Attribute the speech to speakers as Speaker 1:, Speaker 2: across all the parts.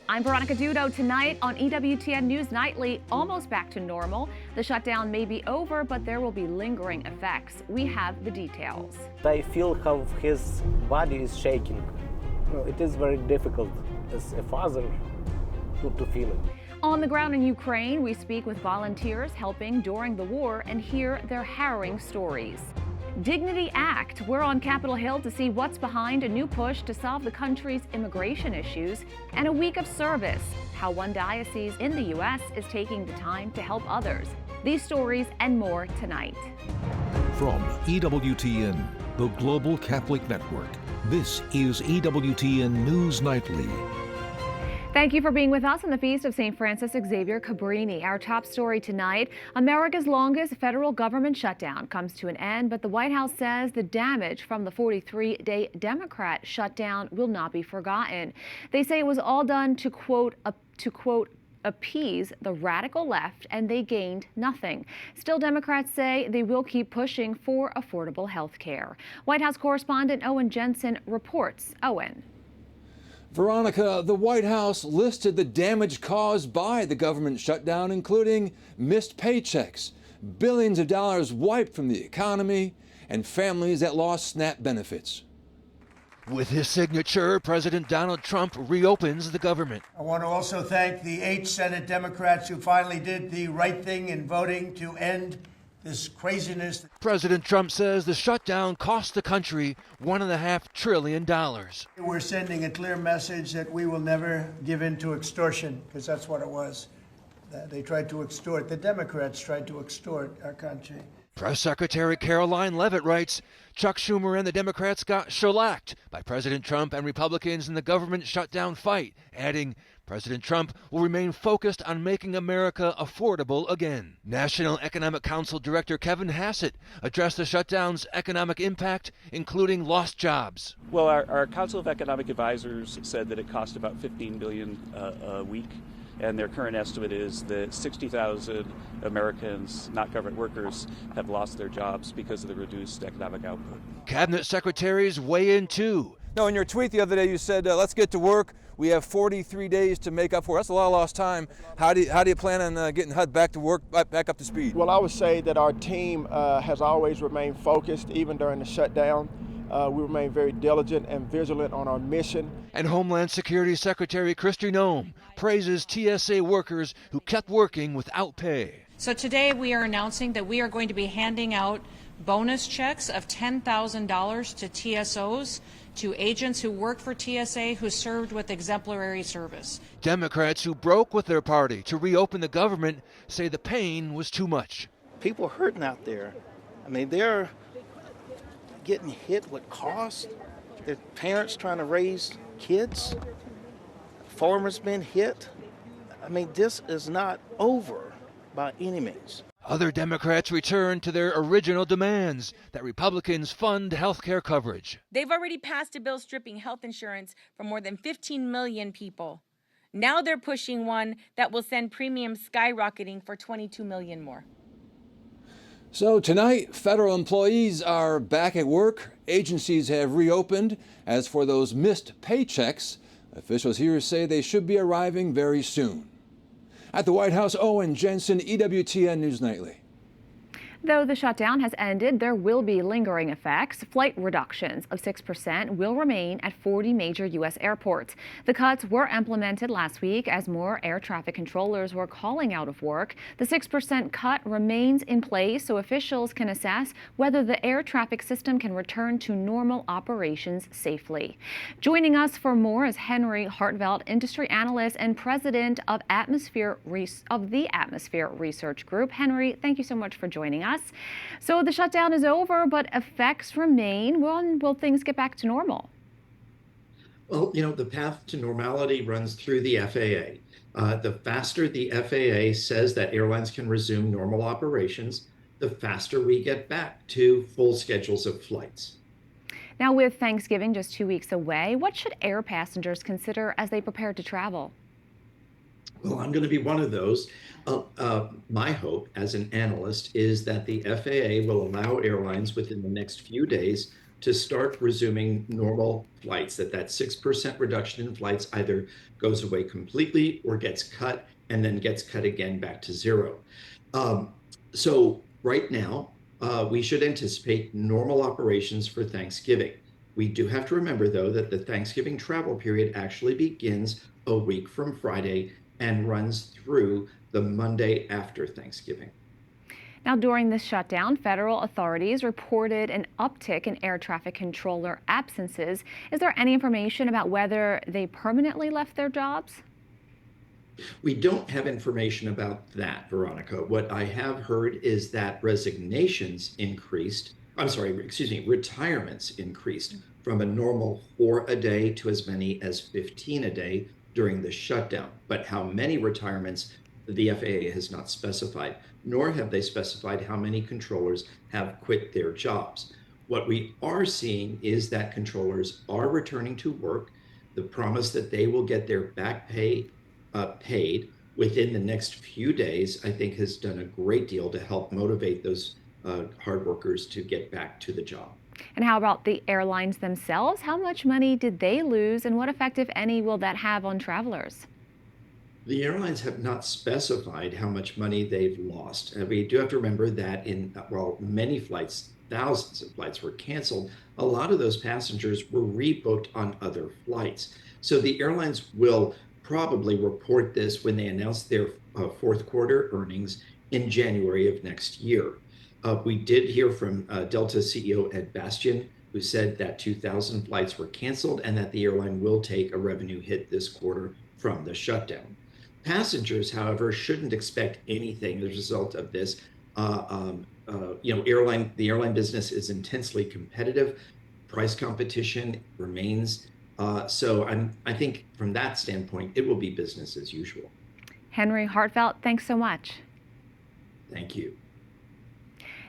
Speaker 1: I'm Veronica Dudo. Tonight on EWTN News Nightly, almost back to normal. The shutdown may be over, but there will be lingering effects. We have the details.
Speaker 2: I feel how his body is shaking. It is very difficult as a father to feel it.
Speaker 1: On the ground in Ukraine, we speak with volunteers helping during the war and hear their harrowing stories. Dignity Act. We're on Capitol Hill to see what's behind a new push to solve the country's immigration issues, and a week of service. How one diocese in the U.S. is taking the time to help others. These stories and more tonight.
Speaker 3: From EWTN, the Global Catholic Network, this is EWTN News Nightly.
Speaker 1: Thank you for being with us on the Feast of St. Francis Xavier Cabrini. Our top story tonight, America's longest federal government shutdown comes to an end, but the White House says the damage from the 43-day Democrat shutdown will not be forgotten. They say it was all done to quote, appease the radical left, and they gained nothing. Still, Democrats say they will keep pushing for affordable health care. White House correspondent Owen Jensen reports. Owen.
Speaker 4: Veronica, the White House listed the damage caused by the government shutdown, including missed paychecks, billions of dollars wiped from the economy, and families that lost SNAP benefits. With his signature, President Donald Trump reopens the government.
Speaker 5: I want to also thank the 8 Senate Democrats who finally did the right thing in voting to end this craziness.
Speaker 4: President Trump says the shutdown cost the country $1.5 trillion.
Speaker 5: We're sending a clear message that we will never give in to extortion, because that's what it was. They tried to extort. The Democrats tried to extort our country.
Speaker 4: Press Secretary Caroline Leavitt writes, Chuck Schumer and the Democrats got shellacked by President Trump and Republicans in the government shutdown fight, adding, President Trump will remain focused on making America affordable again. National Economic Council Director Kevin Hassett addressed the shutdown's economic impact, including lost jobs.
Speaker 6: Well, our Council of Economic Advisors said that it cost about $15 billion a week, and their current estimate is that 60,000 Americans, not government workers, have lost their jobs because of the reduced economic output. Cabinet secretaries weigh in too.
Speaker 4: No, in your tweet the other day you said, let's get to work. We have 43 days to make up for it. That's a lot of lost time. How do you plan on getting HUD back to work, back up to speed?
Speaker 7: Well, I would say that our team has always remained focused, even during the shutdown. We remain very diligent and vigilant on our mission.
Speaker 4: And Homeland Security Secretary Kristi Noem praises TSA workers who kept working without pay.
Speaker 8: So today we are announcing that we are going to be handing out bonus checks of $10,000 to TSOs, to agents who worked for TSA who served with exemplary service.
Speaker 4: Democrats who broke with their party to reopen the government say the pain was too much.
Speaker 9: People hurting out there. I mean, they're getting hit with costs. Their parents trying to raise kids. Farmers been hit. I mean, this is not over by any means.
Speaker 4: Other Democrats return to their original demands that Republicans fund health care coverage.
Speaker 10: They've already passed a bill stripping health insurance from more than 15 million people. Now they're pushing one that will send premiums skyrocketing for 22 million more.
Speaker 4: So tonight, federal employees are back at work. Agencies have reopened. As for those missed paychecks, officials here say they should be arriving very soon. At the White House, Owen Jensen, EWTN News Nightly.
Speaker 1: Though the shutdown has ended, there will be lingering effects. Flight reductions of 6% will remain at 40 major U.S. airports. The cuts were implemented last week as more air traffic controllers were calling out of work. The 6% cut remains in place so officials can assess whether the air traffic system can return to normal operations safely. Joining us for more is Henry Hartveld, industry analyst and president of the Atmosphere Research Group. Henry, thank you so much for joining us. So the shutdown is over, but effects remain. When will things get back to normal?
Speaker 11: Well, the path to normality runs through the FAA. The faster the FAA says that airlines can resume normal operations, the faster we get back to full schedules of flights.
Speaker 1: Now, with Thanksgiving just 2 weeks away, what should air passengers consider as they prepare to travel?
Speaker 11: Well, I'm going to be one of those. My hope as an analyst is that the FAA will allow airlines within the next few days to start resuming normal flights, that 6% reduction in flights either goes away completely or gets cut and then gets cut again back to zero. So right now, we should anticipate normal operations for Thanksgiving. We do have to remember, though, that the Thanksgiving travel period actually begins a week from Friday and runs through the Monday after Thanksgiving.
Speaker 1: Now, during this shutdown, federal authorities reported an uptick in air traffic controller absences. Is there any information about whether they permanently left their jobs?
Speaker 11: We don't have information about that, Veronica. What I have heard is that resignations increased. Retirements increased from a normal 4 a day to as many as 15 a day during the shutdown. But how many retirements, the FAA has not specified, nor have they specified how many controllers have quit their jobs. What we are seeing is that controllers are returning to work. The promise that they will get their back pay paid within the next few days, I think, has done a great deal to help motivate those hard workers to get back to the job.
Speaker 1: And how about the airlines themselves? How much money did they lose, and what effect, if any, will that have on travelers?
Speaker 11: The airlines have not specified how much money they've lost. We do have to remember that many flights, thousands of flights were canceled, a lot of those passengers were rebooked on other flights. So the airlines will probably report this when they announce their fourth quarter earnings in January of next year. We did hear from Delta CEO Ed Bastian, who said that 2,000 flights were canceled and that the airline will take a revenue hit this quarter from the shutdown. Passengers, however, shouldn't expect anything as a result of this. The airline business is intensely competitive. Price competition remains. So I think from that standpoint, it will be business as usual.
Speaker 1: Henry Hartfelt, thanks so much.
Speaker 11: Thank you.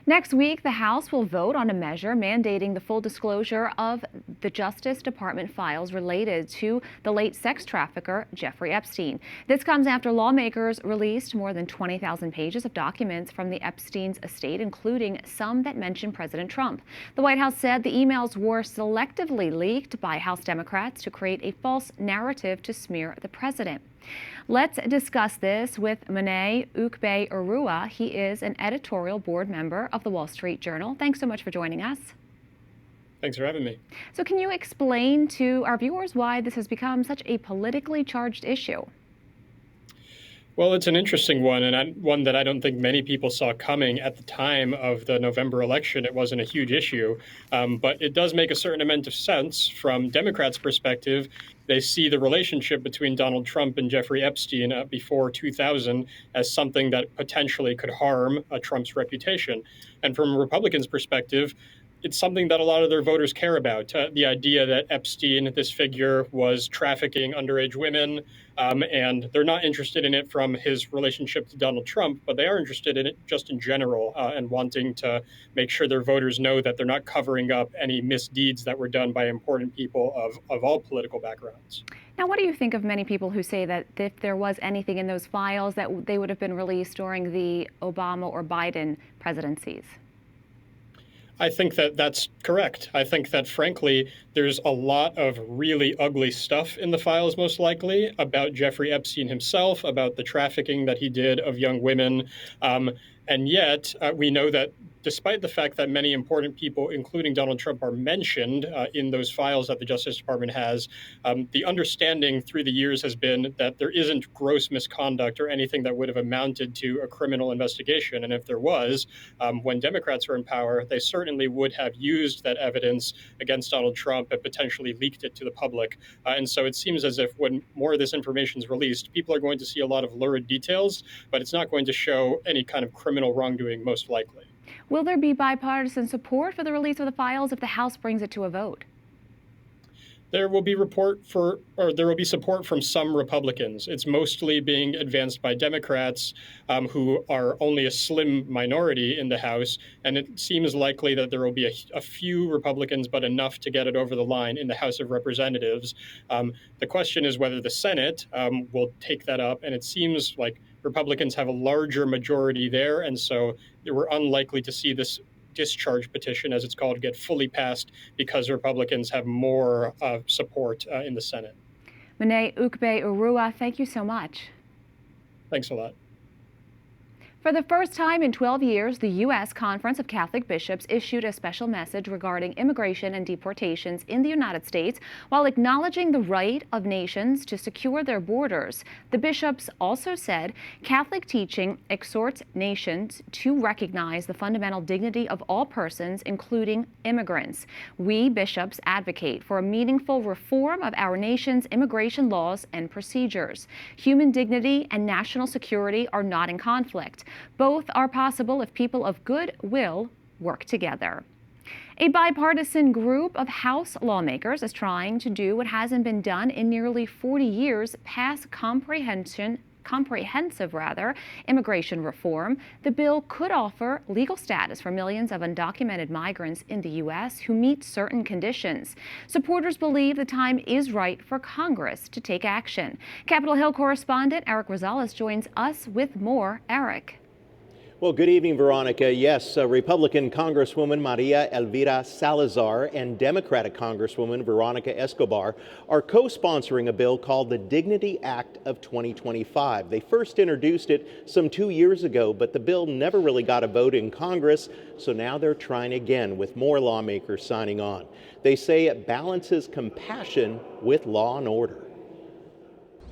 Speaker 1: Next week, the House will vote on a measure mandating the full disclosure of the Justice Department files related to the late sex trafficker Jeffrey Epstein. This comes after lawmakers released more than 20,000 pages of documents from the Epstein's estate, including some that mention President Trump. The White House said the emails were selectively leaked by House Democrats to create a false narrative to smear the president. Let's discuss this with Monet Ukbe-Urua. He is an editorial board member of the Wall Street Journal. Thanks so much for joining us.
Speaker 12: Thanks for having me.
Speaker 1: So can you explain to our viewers why this has become such a politically charged issue?
Speaker 12: Well, it's an interesting one, and one that I don't think many people saw coming at the time of the November election. It wasn't a huge issue, but it does make a certain amount of sense from Democrats' perspective. They see the relationship between Donald Trump and Jeffrey Epstein before 2000 as something that potentially could harm Trump's reputation. And from a Republicans' perspective, it's something that a lot of their voters care about. The idea that Epstein, this figure, was trafficking underage women, and they're not interested in it from his relationship to Donald Trump, but they are interested in it just in general and wanting to make sure their voters know that they're not covering up any misdeeds that were done by important people of all political backgrounds.
Speaker 1: Now, what do you think of many people who say that if there was anything in those files that they would have been released during the Obama or Biden presidencies?
Speaker 12: I think that that's correct. I think that, frankly, there's a lot of really ugly stuff in the files, most likely, about Jeffrey Epstein himself, about the trafficking that he did of young women. And yet, we know that despite the fact that many important people, including Donald Trump, are mentioned in those files that the Justice Department has, the understanding through the years has been that there isn't gross misconduct or anything that would have amounted to a criminal investigation. And if there was, when Democrats were in power, they certainly would have used that evidence against Donald Trump and potentially leaked it to the public. And so it seems as if when more of this information is released, people are going to see a lot of lurid details, but it's not going to show any kind of criminal wrongdoing, most likely.
Speaker 1: Will there be bipartisan support for the release of the files if the House brings it to a vote?
Speaker 12: There will be support from some Republicans. It's mostly being advanced by Democrats, who are only a slim minority in the House, and it seems likely that there will be a few Republicans, but enough to get it over the line in the House of Representatives. The question is whether the Senate will take that up, and it seems like Republicans have a larger majority there, and so we're unlikely to see this discharge petition, as it's called, get fully passed because Republicans have more support in the Senate.
Speaker 1: Mene Ukbe Urua, thank you so much.
Speaker 12: Thanks a lot.
Speaker 1: For the first time in 12 years, the U.S. Conference of Catholic Bishops issued a special message regarding immigration and deportations in the United States while acknowledging the right of nations to secure their borders. The bishops also said Catholic teaching exhorts nations to recognize the fundamental dignity of all persons, including immigrants. We bishops advocate for a meaningful reform of our nation's immigration laws and procedures. Human dignity and national security are not in conflict. Both are possible if people of good will work together. A bipartisan group of House lawmakers is trying to do what hasn't been done in nearly 40 years, pass comprehensive immigration reform. The bill could offer legal status for millions of undocumented migrants in the U.S. who meet certain conditions. Supporters believe the time is right for Congress to take action. Capitol Hill correspondent Eric Rosales joins us with more. Eric.
Speaker 13: Well, good evening, Veronica. Yes, Republican Congresswoman Maria Elvira Salazar and Democratic Congresswoman Veronica Escobar are co-sponsoring a bill called the Dignity Act of 2025. They first introduced it some 2 years ago, but the bill never really got a vote in Congress, so now they're trying again with more lawmakers signing on. They say it balances compassion with law and order.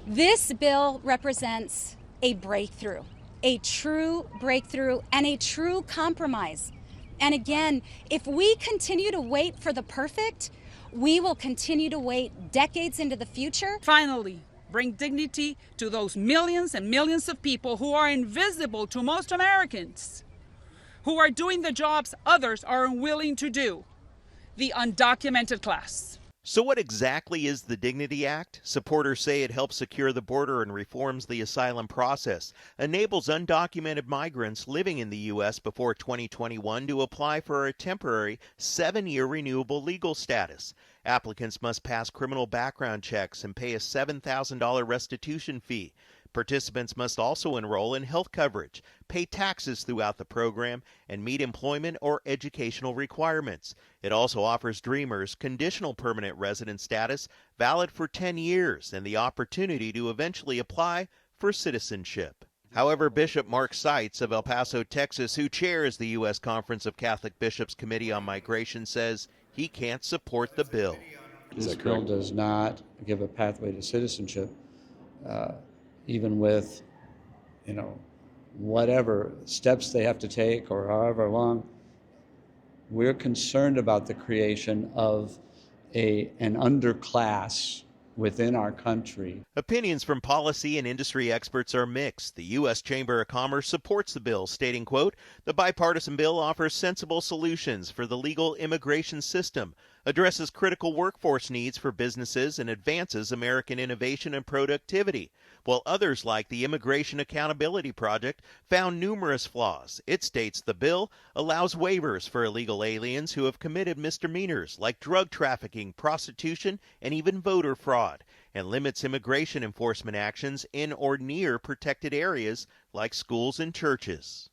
Speaker 14: This bill represents a breakthrough. A true breakthrough and a true compromise. And again, if we continue to wait for the perfect, we will continue to wait decades into the future.
Speaker 15: Finally, bring dignity to those millions and millions of people who are invisible to most Americans, who are doing the jobs others are unwilling to do, the undocumented class.
Speaker 16: So what exactly is the Dignity Act? Supporters say it helps secure the border and reforms the asylum process, enables undocumented migrants living in the U.S. before 2021 to apply for a temporary 7-year renewable legal status. Applicants must pass criminal background checks and pay a $7,000 restitution fee. Participants must also enroll in health coverage, pay taxes throughout the program, and meet employment or educational requirements. It also offers Dreamers conditional permanent resident status valid for 10 years and the opportunity to eventually apply for citizenship. However, Bishop Mark Seitz of El Paso, Texas, who chairs the U.S. Conference of Catholic Bishops Committee on Migration, says he can't support the bill.
Speaker 17: This bill does not give a pathway to citizenship. Even with, whatever steps they have to take or however long, we're concerned about the creation of an underclass within our country.
Speaker 16: Opinions from policy and industry experts are mixed. The U.S. Chamber of Commerce supports the bill, stating, quote, "The bipartisan bill offers sensible solutions for the legal immigration system, addresses critical workforce needs for businesses, and advances American innovation and productivity," while others, like the Immigration Accountability Project, found numerous flaws. It states the bill allows waivers for illegal aliens who have committed misdemeanors like drug trafficking, prostitution, and even voter fraud, and limits immigration enforcement actions in or near protected areas like schools and churches.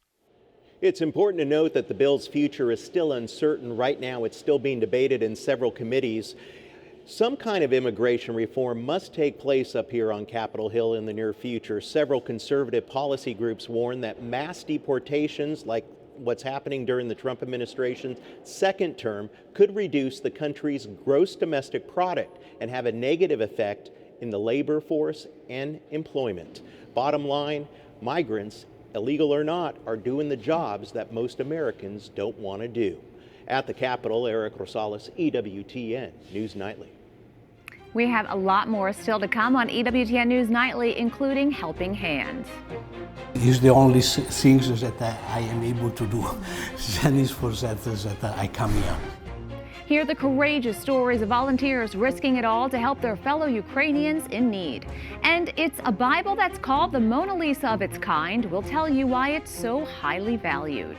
Speaker 13: It's important to note that the bill's future is still uncertain. Right now, it's still being debated in several committees. Some kind of immigration reform must take place up here on Capitol Hill in the near future. Several conservative policy groups warn that mass deportations, like what's happening during the Trump administration's second term, could reduce the country's gross domestic product and have a negative effect in the labor force and employment. Bottom line, migrants, illegal or not, are doing the jobs that most Americans don't want to do. At the Capitol, Eric Rosales, EWTN News Nightly.
Speaker 1: We have a lot more still to come on EWTN News Nightly, including Helping Hands.
Speaker 18: It's the only things that I am able to do. And it's for that I come here.
Speaker 1: Hear the courageous stories of volunteers risking it all to help their fellow Ukrainians in need. And it's a Bible that's called the Mona Lisa of its kind. We'll tell you why it's so highly valued.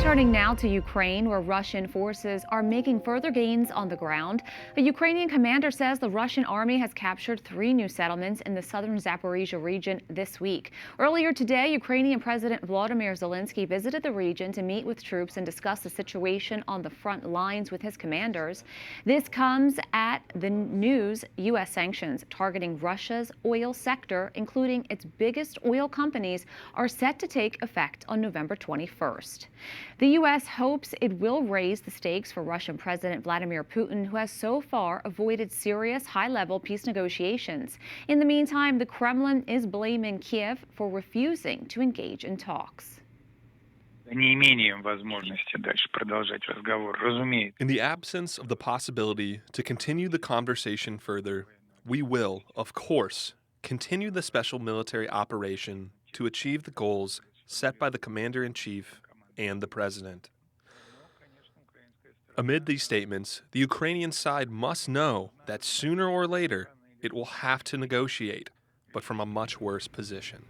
Speaker 1: Turning now to Ukraine, where Russian forces are making further gains on the ground. A Ukrainian commander says the Russian army has captured 3 new settlements in the southern Zaporizhia region this week. Earlier today, Ukrainian President Volodymyr Zelensky visited the region to meet with troops and discuss the situation on the front lines with his commanders. This comes at the news U.S. sanctions targeting Russia's oil sector, including its biggest oil companies, are set to take effect on November 21st. The U.S. hopes it will raise the stakes for Russian President Vladimir Putin, who has so far avoided serious high-level peace negotiations. In the meantime, the Kremlin is blaming Kiev for refusing to engage in talks.
Speaker 19: In the absence of the possibility to continue the conversation further, we will, of course, continue the special military operation to achieve the goals set by the Commander-in-Chief and the President. Amid these statements, the Ukrainian side must know that sooner or later it will have to negotiate, but from a much worse position.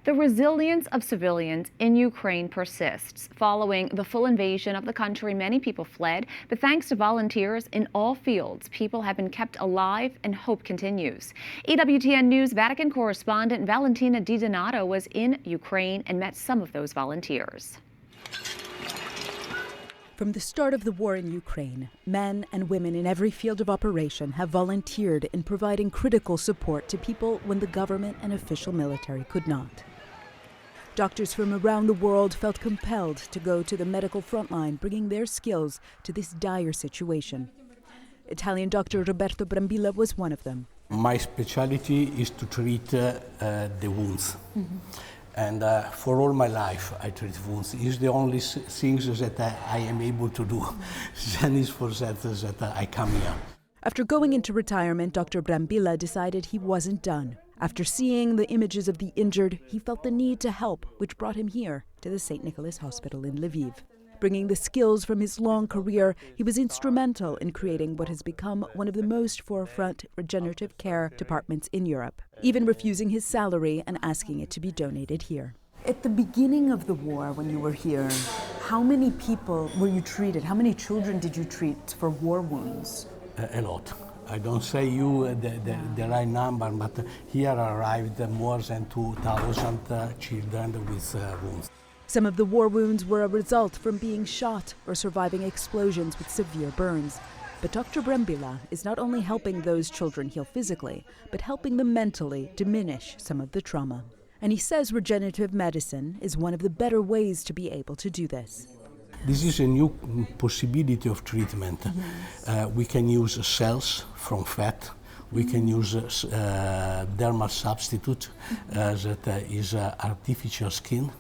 Speaker 1: The resilience of civilians in Ukraine persists. Following the full invasion of the country, many people fled, but thanks to volunteers in all fields, people have been kept alive and hope continues. EWTN News Vatican correspondent Valentina Di Donato was in Ukraine and met some of those volunteers.
Speaker 20: From the start of the war in Ukraine, men and women in every field of operation have volunteered in providing critical support to people when the government and official military could not. Doctors from around the world felt compelled to go to the medical frontline, bringing their skills to this dire situation. Italian doctor Roberto Brambilla was one of them.
Speaker 18: My specialty is to treat the wounds. And for all my life, I treat wounds. It's the only things that I am able to do. Then it's for that I come here.
Speaker 20: After going into retirement, Dr. Brambilla decided he wasn't done. After seeing the images of the injured, he felt the need to help, which brought him here to the St. Nicholas Hospital in Lviv. Bringing the skills from his long career, he was instrumental in creating what has become one of the most forefront regenerative care departments in Europe, even refusing his salary and asking it to be donated here.
Speaker 21: At the beginning of the war, when you were here, how many people were you treated? How many children did you treat for war wounds?
Speaker 18: A lot. I don't say you the right number, but here arrived more than 2,000 children with wounds.
Speaker 20: Some of the war wounds were a result from being shot or surviving explosions with severe burns. But Dr. Brambilla is not only helping those children heal physically, but helping them mentally diminish some of the trauma. And he says regenerative medicine is one of the better ways to be able to do this.
Speaker 18: This is a new possibility of treatment. We can use cells from fat. We can use dermal substitute that is artificial skin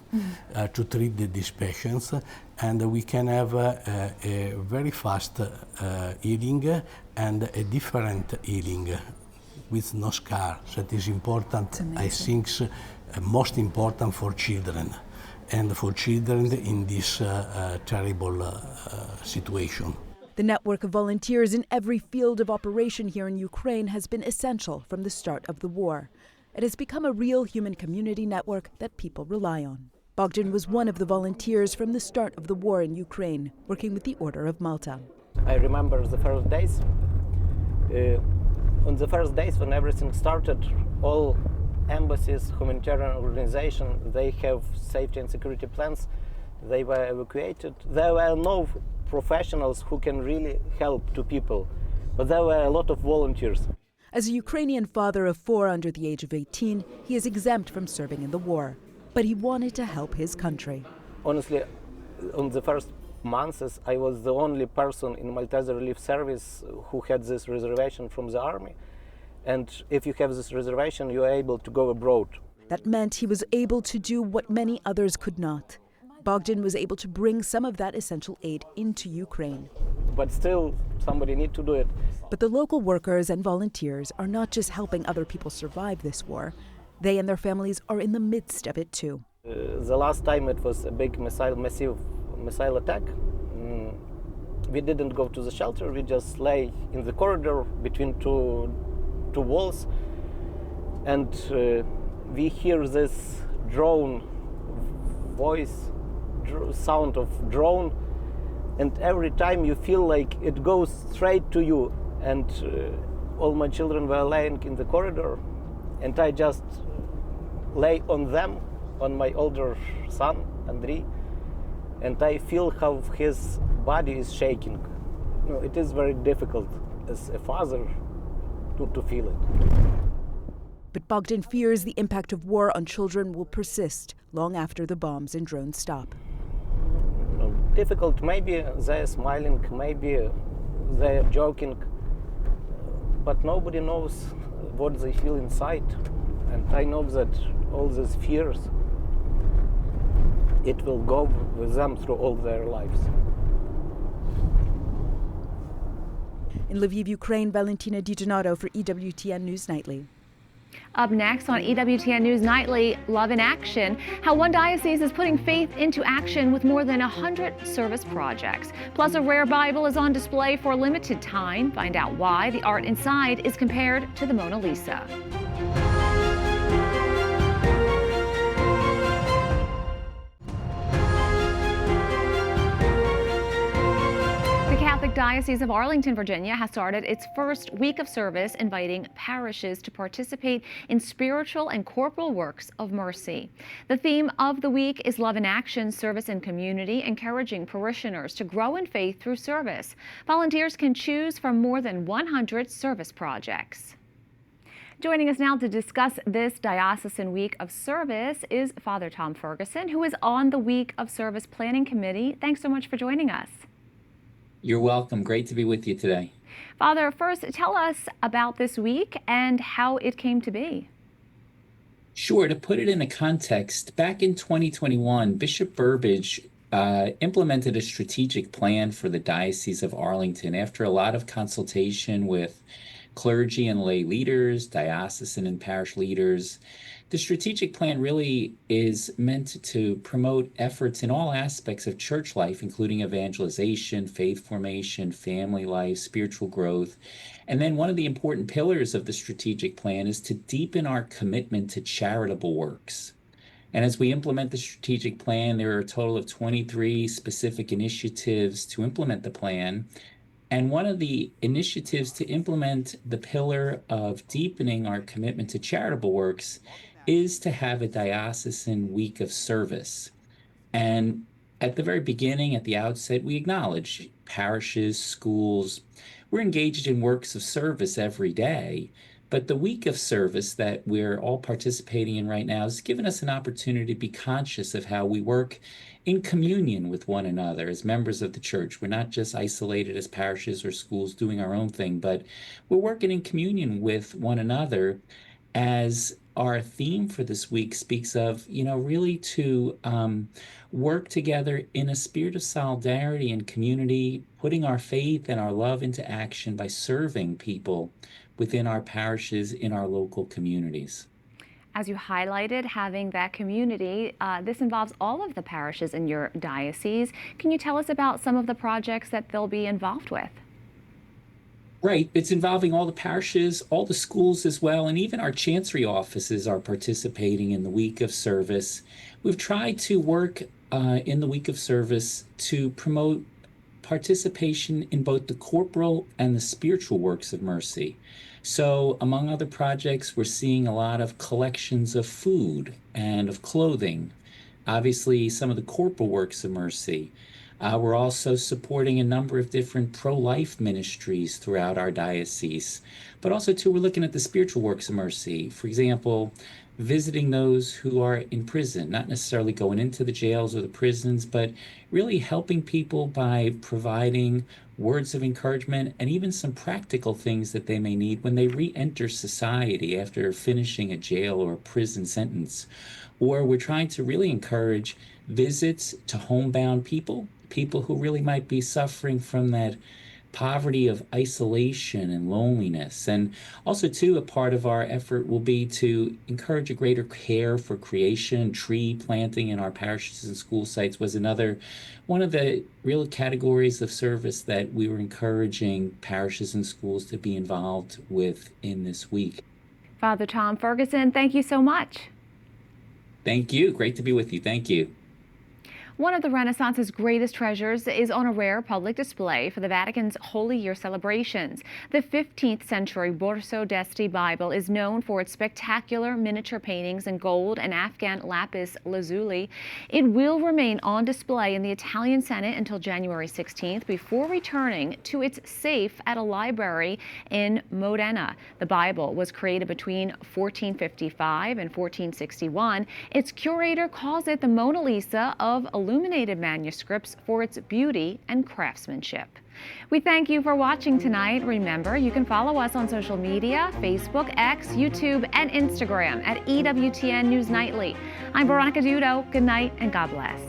Speaker 18: to treat these patients, and we can have a very fast healing and a different healing with no scar. That is important, I think, most important for children. And for children in this terrible situation.
Speaker 20: The network of volunteers in every field of operation here in Ukraine has been essential from the start of the war. It has become a real human community network that people rely on. Bogdan was one of the volunteers from the start of the war in Ukraine, working with the Order of Malta.
Speaker 2: I remember the first days. On the first days when everything started, all embassies, humanitarian organizations, they have safety and security plans. They were evacuated. There were no professionals who can really help to people, but there were a lot of volunteers.
Speaker 20: As a Ukrainian father of 4 under the age of 18, he is exempt from serving in the war, but he wanted to help his country.
Speaker 2: Honestly, on the first months, I was the only person in Maltese Relief Service who had this reservation from the army. And if you have this reservation, you are able to go abroad.
Speaker 20: That meant he was able to do what many others could not. Bogdan was able to bring some of that essential aid into Ukraine.
Speaker 2: But still, somebody needs to do it.
Speaker 20: But the local workers and volunteers are not just helping other people survive this war. They and their families are in the midst of it too.
Speaker 2: The last time it was a big massive missile attack. We didn't go to the shelter. We just lay in the corridor between two walls, and we hear this drone sound of drone, and every time you feel like it goes straight to you. And all my children were laying in the corridor, and I just lay on them, on my older son, Andrei, and I feel how his body is shaking. You know, it is very difficult as a father to feel it.
Speaker 20: But Bogdan fears the impact of war on children will persist long after the bombs and drones stop.
Speaker 2: Difficult, maybe they're smiling, maybe they're joking, but nobody knows what they feel inside. And I know that all these fears, it will go with them through all their lives.
Speaker 20: In Lviv, Ukraine, Valentina DiDonato for EWTN News Nightly.
Speaker 1: Up next on EWTN News Nightly, Love in Action, how one diocese is putting faith into action with more than 100 service projects. Plus, a rare Bible is on display for a limited time. Find out why the art inside is compared to the Mona Lisa. The Catholic Diocese of Arlington, Virginia has started its first week of service, inviting parishes to participate in spiritual and corporal works of mercy. The theme of the week is Love in Action, Service in Community, encouraging parishioners to grow in faith through service. Volunteers can choose from more than 100 service projects. Joining us now to discuss this Diocesan Week of Service is Father Tom Ferguson, who is on the Week of Service Planning Committee. Thanks so much for joining us.
Speaker 3: You're welcome. Great to be with you today.
Speaker 1: Father, first tell us about this week and how it came to be.
Speaker 3: Sure. To put it in a context, back in 2021, Bishop Burbidge implemented a strategic plan for the Diocese of Arlington after a lot of consultation with clergy and lay leaders, diocesan and parish leaders. The strategic plan really is meant to promote efforts in all aspects of church life, including evangelization, faith formation, family life, spiritual growth. And then one of the important pillars of the strategic plan is to deepen our commitment to charitable works. And as we implement the strategic plan, there are a total of 23 specific initiatives to implement the plan. And one of the initiatives to implement the pillar of deepening our commitment to charitable works is to have a diocesan week of service. And at the very beginning, at the outset, we acknowledge parishes, schools, we're engaged in works of service every day. But the week of service that we're all participating in right now has given us an opportunity to be conscious of how we work in communion with one another as members of the church. We're not just isolated as parishes or schools doing our own thing, but we're working in communion with one another, as our theme for this week speaks of, really to work together in a spirit of solidarity and community, putting our faith and our love into action by serving people within our parishes, in our local communities.
Speaker 1: As you highlighted, having that community, this involves all of the parishes in your diocese. Can you tell us about some of the projects that they'll be involved with?
Speaker 3: Right. It's involving all the parishes, all the schools as well, and even our chancery offices are participating in the week of service. We've tried to work in the week of service to promote participation in both the corporal and the spiritual works of mercy. So among other projects, we're seeing a lot of collections of food and of clothing, obviously some of the corporal works of mercy. We're also supporting a number of different pro-life ministries throughout our diocese, but also too, we're looking at the spiritual works of mercy. For example, visiting those who are in prison, not necessarily going into the jails or the prisons, but really helping people by providing words of encouragement and even some practical things that they may need when they re-enter society after finishing a jail or a prison sentence. Or we're trying to really encourage visits to homebound people who really might be suffering from that poverty of isolation and loneliness. And also too, a part of our effort will be to encourage a greater care for creation. Tree planting in our parishes and school sites was another one of the real categories of service that we were encouraging parishes and schools to be involved with in this week.
Speaker 1: Father Tom Ferguson, thank you so much.
Speaker 3: Thank you. Great to be with you. Thank you.
Speaker 1: One of the Renaissance's greatest treasures is on a rare public display for the Vatican's Holy Year celebrations. The 15th century Borso d'Esti Bible is known for its spectacular miniature paintings in gold and Afghan lapis lazuli. It will remain on display in the Italian Senate until January 16th before returning to its safe at a library in Modena. The Bible was created between 1455 and 1461. Its curator calls it the Mona Lisa of illuminated manuscripts for its beauty and craftsmanship. We thank you for watching tonight. Remember, you can follow us on social media, Facebook, X, YouTube, and Instagram at EWTN News Nightly. I'm Veronica Dudo. Good night and God bless.